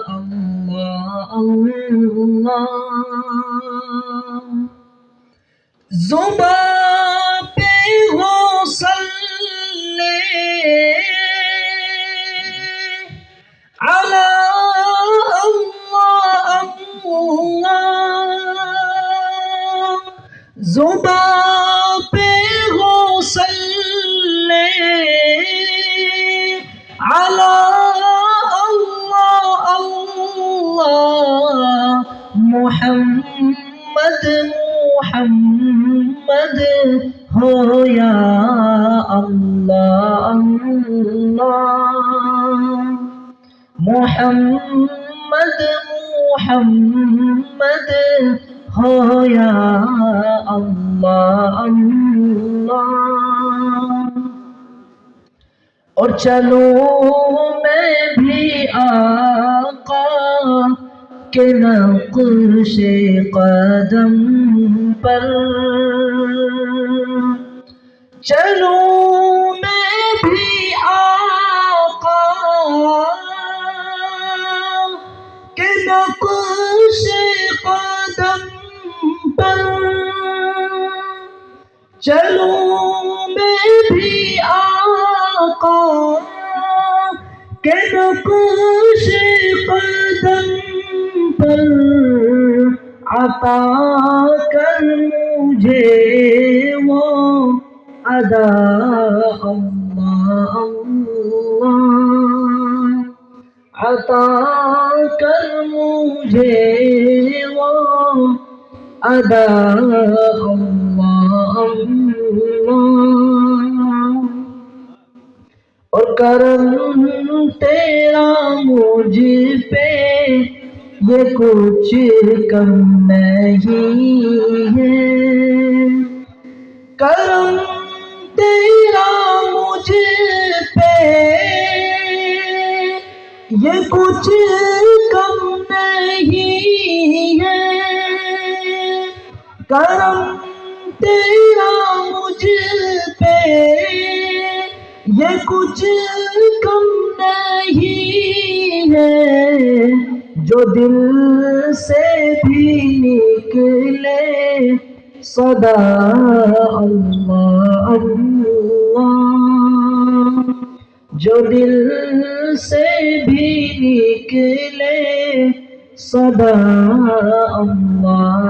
اللہ اللہ زباں پہ ہو صلی علی اللہ اللہ زباں پہ ہو صلی علی اللہ اللہ محمد محمد ہو یا اللہ اللہ محمد محمد ہو یا اللہ اللہ اور چلوں میں بھی آقا کے نقش قدم پر چلوں میں بھی آقا کے نقش قدم پر چلوں میں بھی آقا کے نقش قدم پر عطا کر مجھے وہ ادا اللہ اللہ عطا کر مجھے وہ ادا اللہ اللہ اور کرم تیرا مجھ پہ یہ کچھ کم نہیں ہے کرم تیرا مجھ پہ یہ کچھ کم نہیں ہے کرم تیرا مجھ پہ یہ کچھ کم نہیں ہے جو دل سے بھی نکلے صدا اللہ اللہ جو دل سے بھی نکلے صدا اللہ